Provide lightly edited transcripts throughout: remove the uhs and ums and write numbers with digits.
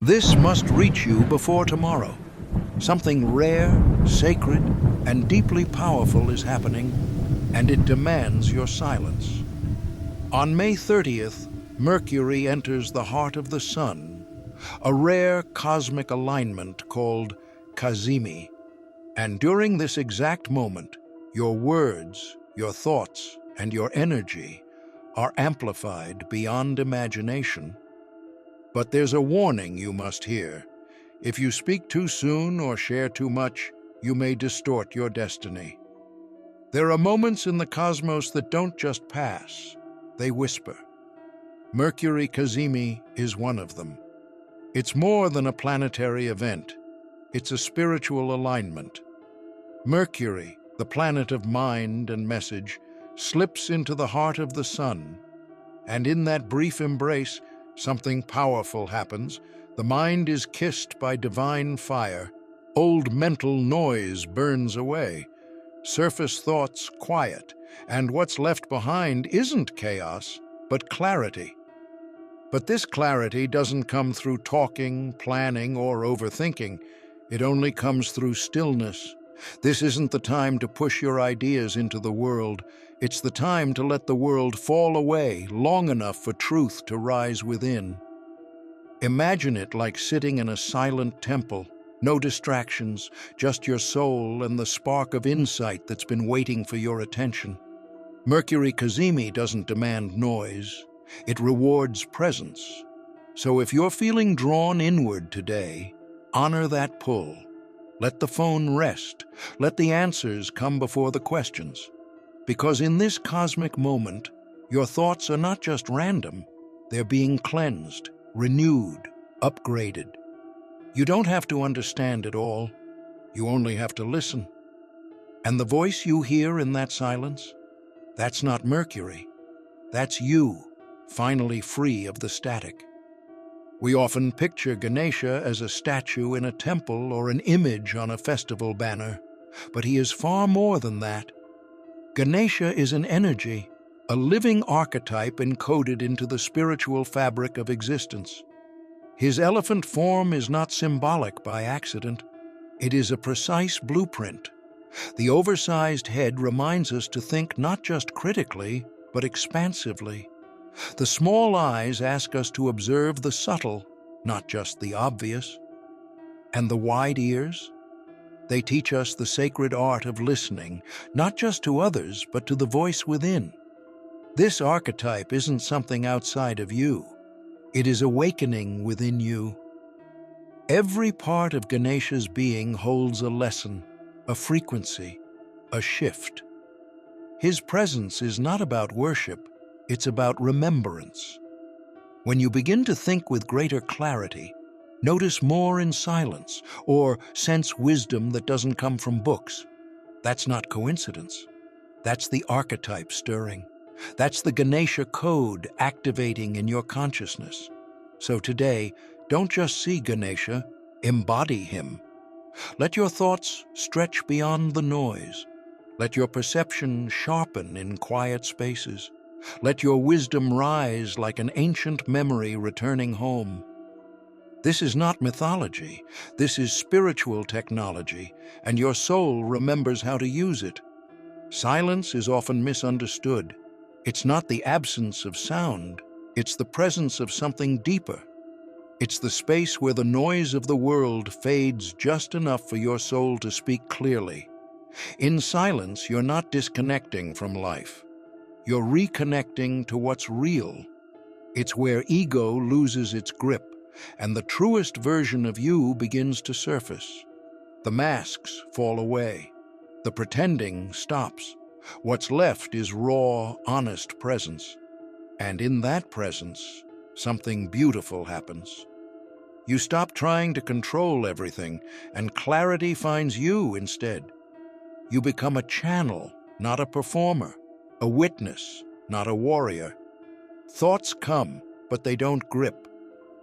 This must reach you before tomorrow. Something rare, sacred, and deeply powerful is happening, and it demands your silence. On May 30th, Mercury enters the heart of the Sun, a rare cosmic alignment called Kazimi. And during this exact moment, your words, your thoughts, and your energy are amplified beyond imagination. But there's a warning you must hear. If you speak too soon or share too much, you may distort your destiny. There are moments in the cosmos that don't just pass, they whisper. Mercury Kazimi is one of them. It's more than a planetary event. It's a spiritual alignment. Mercury, the planet of mind and message, slips into the heart of the Sun, and in that brief embrace, something powerful happens. The mind is kissed by divine fire. Old mental noise burns away. Surface thoughts quiet, and what's left behind isn't chaos, but clarity. But this clarity doesn't come through talking, planning, or overthinking. It only comes through stillness. This isn't the time to push your ideas into the world. It's the time to let the world fall away long enough for truth to rise within. Imagine it like sitting in a silent temple. No distractions, just your soul and the spark of insight that's been waiting for your attention. Mercury Kazimi doesn't demand noise. It rewards presence. So if you're feeling drawn inward today, honor that pull. Let the phone rest. Let the answers come before the questions. Because in this cosmic moment, your thoughts are not just random, they're being cleansed, renewed, upgraded. You don't have to understand it all. You only have to listen. And the voice you hear in that silence, that's not Mercury. That's you, finally free of the static. We often picture Ganesha as a statue in a temple or an image on a festival banner, but he is far more than that. Ganesha is an energy, a living archetype encoded into the spiritual fabric of existence. His elephant form is not symbolic by accident. It is a precise blueprint. The oversized head reminds us to think not just critically, but expansively. The small eyes ask us to observe the subtle, not just the obvious. And the wide ears? They teach us the sacred art of listening, not just to others, but to the voice within. This archetype isn't something outside of you. It is awakening within you. Every part of Ganesha's being holds a lesson, a frequency, a shift. His presence is not about worship, it's about remembrance. When you begin to think with greater clarity, notice more in silence, or sense wisdom that doesn't come from books. That's not coincidence. That's the archetype stirring. That's the Ganesha code activating in your consciousness. So today, don't just see Ganesha, embody him. Let your thoughts stretch beyond the noise. Let your perception sharpen in quiet spaces. Let your wisdom rise like an ancient memory returning home. This is not mythology. This is spiritual technology, and your soul remembers how to use it. Silence is often misunderstood. It's not the absence of sound. It's the presence of something deeper. It's the space where the noise of the world fades just enough for your soul to speak clearly. In silence, you're not disconnecting from life. You're reconnecting to what's real. It's where ego loses its grip, and the truest version of you begins to surface. The masks fall away. The pretending stops. What's left is raw, honest presence. And in that presence, something beautiful happens. You stop trying to control everything, and clarity finds you instead. You become a channel, not a performer. A witness, not a warrior. Thoughts come, but they don't grip.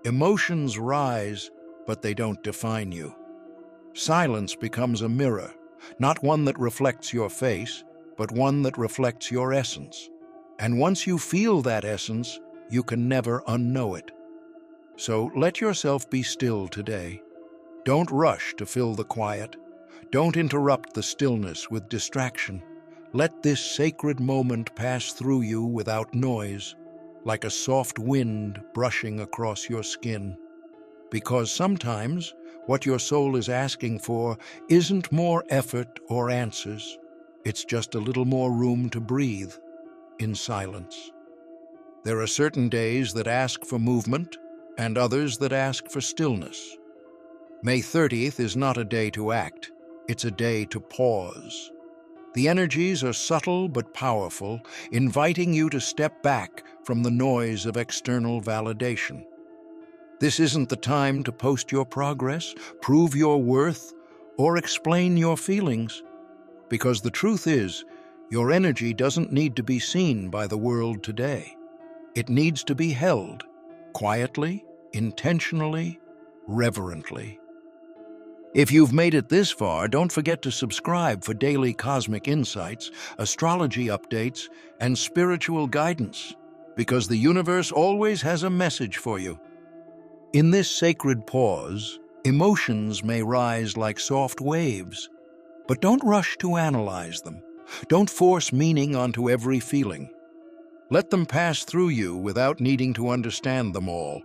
Emotions rise, but they don't define you. Silence becomes a mirror, not one that reflects your face, but one that reflects your essence. And once you feel that essence, you can never unknow it. So let yourself be still today. Don't rush to fill the quiet. Don't interrupt the stillness with distraction. Let this sacred moment pass through you without noise, like a soft wind brushing across your skin. Because sometimes what your soul is asking for isn't more effort or answers. It's just a little more room to breathe in silence. There are certain days that ask for movement and others that ask for stillness. May 30th is not a day to act, it's a day to pause. The energies are subtle but powerful, inviting you to step back from the noise of external validation. This isn't the time to post your progress, prove your worth, or explain your feelings, because the truth is, your energy doesn't need to be seen by the world today. It needs to be held, quietly, intentionally, reverently. If you've made it this far, don't forget to subscribe for daily cosmic insights, astrology updates, and spiritual guidance, because the universe always has a message for you. In this sacred pause, emotions may rise like soft waves, but don't rush to analyze them. Don't force meaning onto every feeling. Let them pass through you without needing to understand them all.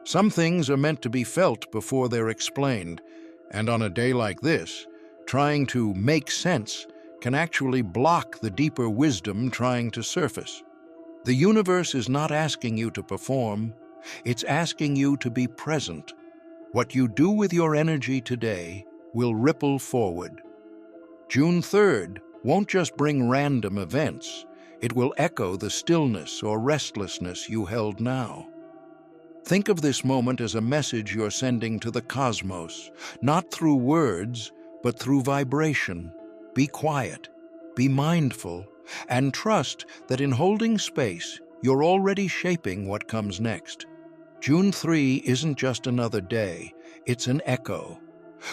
Some things are meant to be felt before they're explained, and on a day like this, trying to make sense can actually block the deeper wisdom trying to surface. The universe is not asking you to perform, it's asking you to be present. What you do with your energy today will ripple forward. June 3rd won't just bring random events, it will echo the stillness or restlessness you held now. Think of this moment as a message you're sending to the cosmos, not through words, but through vibration. Be quiet, be mindful, and trust that in holding space, you're already shaping what comes next. June 3 isn't just another day, it's an echo.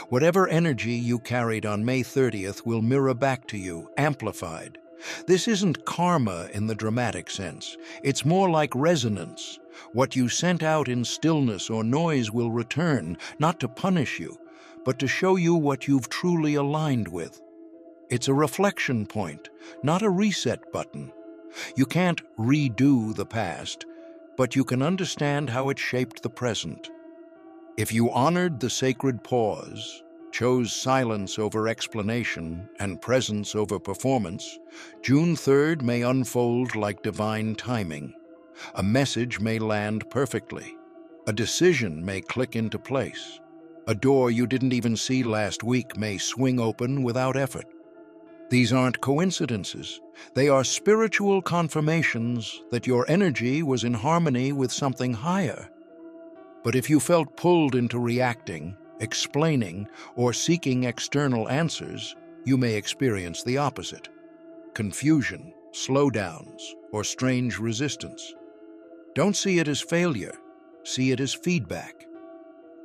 Whatever energy you carried on May 30th will mirror back to you, amplified. This isn't karma in the dramatic sense. It's more like resonance. What you sent out in stillness or noise will return, not to punish you, but to show you what you've truly aligned with. It's a reflection point, not a reset button. You can't redo the past, but you can understand how it shaped the present. If you honored the sacred pause, chose silence over explanation and presence over performance, June 3rd may unfold like divine timing. A message may land perfectly. A decision may click into place. A door you didn't even see last week may swing open without effort. These aren't coincidences. They are spiritual confirmations that your energy was in harmony with something higher. But if you felt pulled into reacting, explaining, or seeking external answers, you may experience the opposite: confusion, slowdowns, or strange resistance. Don't see it as failure, see it as feedback.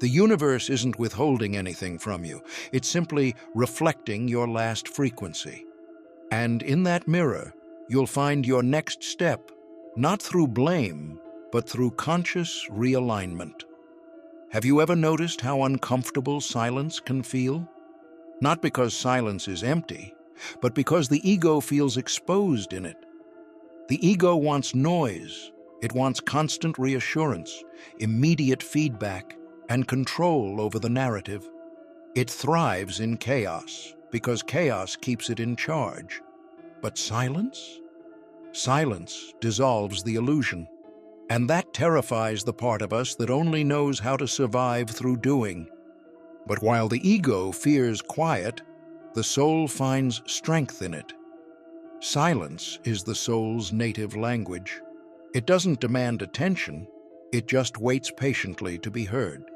The universe isn't withholding anything from you, it's simply reflecting your last frequency. And in that mirror, you'll find your next step, not through blame, but through conscious realignment. Have you ever noticed how uncomfortable silence can feel? Not because silence is empty, but because the ego feels exposed in it. The ego wants noise, it wants constant reassurance, immediate feedback, and control over the narrative. It thrives in chaos, because chaos keeps it in charge. But silence? Silence dissolves the illusion. And that terrifies the part of us that only knows how to survive through doing. But while the ego fears quiet, the soul finds strength in it. Silence is the soul's native language. It doesn't demand attention, it just waits patiently to be heard.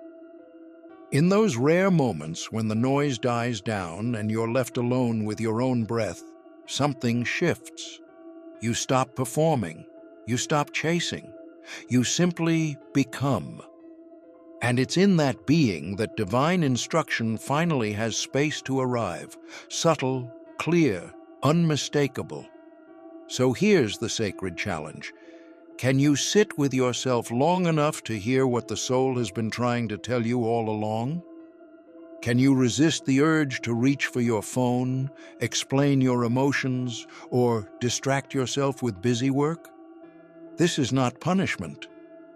In those rare moments when the noise dies down and you're left alone with your own breath, something shifts. You stop performing, you stop chasing. You simply become. And it's in that being that divine instruction finally has space to arrive, subtle, clear, unmistakable. So here's the sacred challenge. Can you sit with yourself long enough to hear what the soul has been trying to tell you all along? Can you resist the urge to reach for your phone, explain your emotions, or distract yourself with busy work? This is not punishment.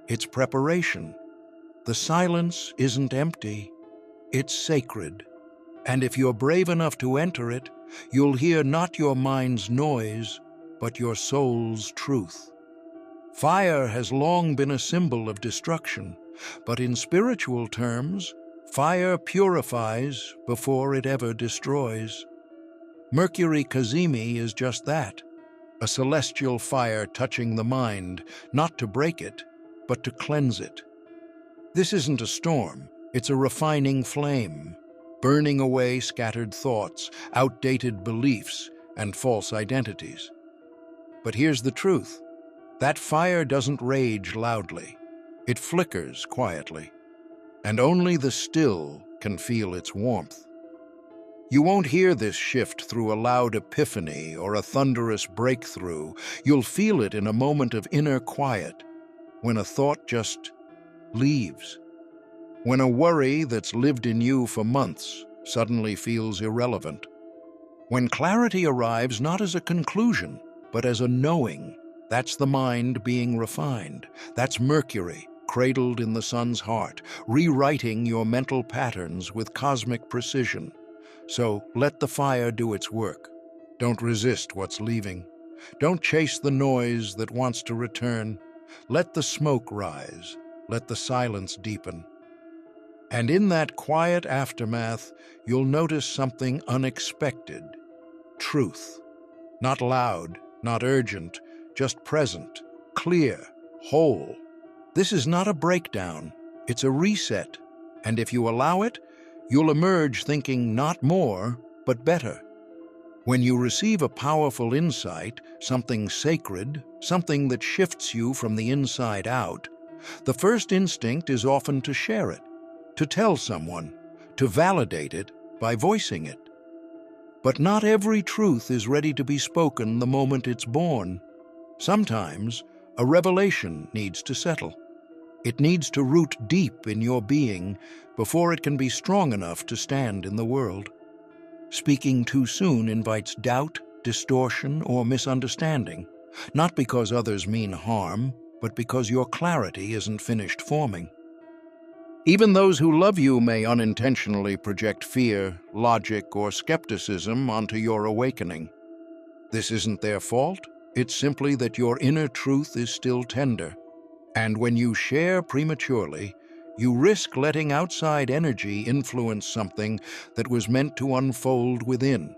It's preparation. The silence isn't empty. It's sacred. And if you're brave enough to enter it, you'll hear not your mind's noise, but your soul's truth. Fire has long been a symbol of destruction, but in spiritual terms, fire purifies before it ever destroys. Mercury Kazimi is just that, a celestial fire touching the mind, not to break it, but to cleanse it. This isn't a storm, it's a refining flame, burning away scattered thoughts, outdated beliefs, and false identities. But here's the truth. That fire doesn't rage loudly. It flickers quietly. And only the still can feel its warmth. You won't hear this shift through a loud epiphany or a thunderous breakthrough. You'll feel it in a moment of inner quiet, when a thought just leaves. When a worry that's lived in you for months suddenly feels irrelevant. When clarity arrives not as a conclusion, but as a knowing. That's the mind being refined. That's Mercury, cradled in the sun's heart, rewriting your mental patterns with cosmic precision. So let the fire do its work. Don't resist what's leaving. Don't chase the noise that wants to return. Let the smoke rise. Let the silence deepen. And in that quiet aftermath, you'll notice something unexpected. Truth. Not loud, not urgent, just present, clear, whole. This is not a breakdown, it's a reset. And if you allow it, you'll emerge thinking not more, but better. When you receive a powerful insight, something sacred, something that shifts you from the inside out, the first instinct is often to share it, to tell someone, to validate it by voicing it. But not every truth is ready to be spoken the moment it's born. Sometimes, a revelation needs to settle. It needs to root deep in your being before it can be strong enough to stand in the world. Speaking too soon invites doubt, distortion, or misunderstanding, not because others mean harm, but because your clarity isn't finished forming. Even those who love you may unintentionally project fear, logic, or skepticism onto your awakening. This isn't their fault. It's simply that your inner truth is still tender. And when you share prematurely, you risk letting outside energy influence something that was meant to unfold within.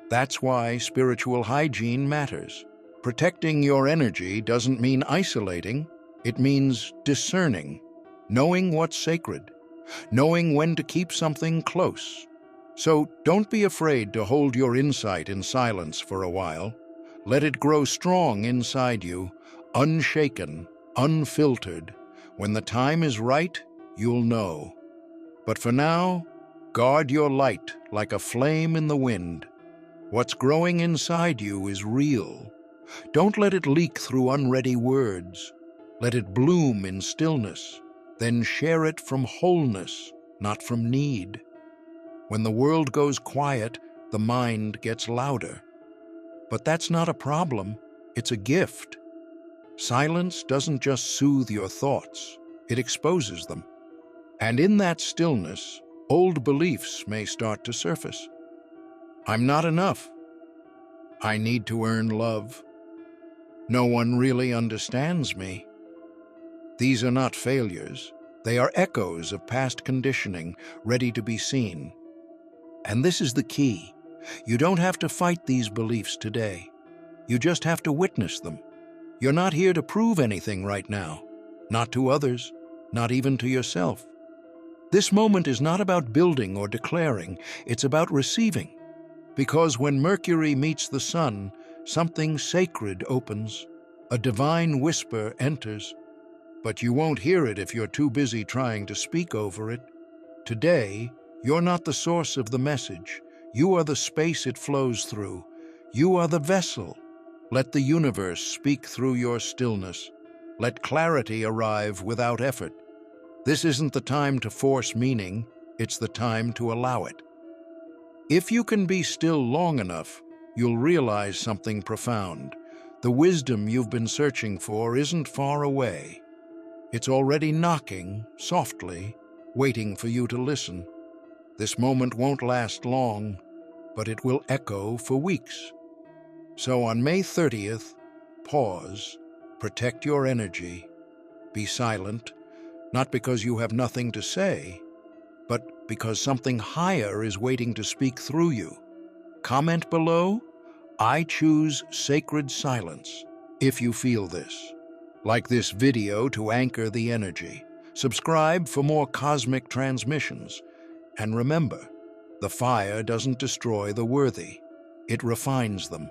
That's why spiritual hygiene matters. Protecting your energy doesn't mean isolating. It means discerning, knowing what's sacred, knowing when to keep something close. So don't be afraid to hold your insight in silence for a while. Let it grow strong inside you, unshaken, unfiltered. When the time is right, you'll know. But for now, guard your light like a flame in the wind. What's growing inside you is real. Don't let it leak through unready words. Let it bloom in stillness. Then share it from wholeness, not from need. When the world goes quiet, the mind gets louder. But that's not a problem, it's a gift. Silence doesn't just soothe your thoughts, it exposes them. And in that stillness, old beliefs may start to surface. I'm not enough. I need to earn love. No one really understands me. These are not failures. They are echoes of past conditioning, ready to be seen. And this is the key. You don't have to fight these beliefs today. You just have to witness them. You're not here to prove anything right now. Not to others, not even to yourself. This moment is not about building or declaring, it's about receiving. Because when Mercury meets the sun, something sacred opens. A divine whisper enters. But you won't hear it if you're too busy trying to speak over it. Today, you're not the source of the message. You are the space it flows through. You are the vessel. Let the universe speak through your stillness. Let clarity arrive without effort. This isn't the time to force meaning, it's the time to allow it. If you can be still long enough, you'll realize something profound. The wisdom you've been searching for isn't far away. It's already knocking, softly, waiting for you to listen. This moment won't last long, but it will echo for weeks. So on May 30th, pause, protect your energy, be silent, not because you have nothing to say, but because something higher is waiting to speak through you. Comment below, "I choose sacred silence," if you feel this. Like this video to anchor the energy. Subscribe for more cosmic transmissions. And remember, the fire doesn't destroy the worthy, it refines them.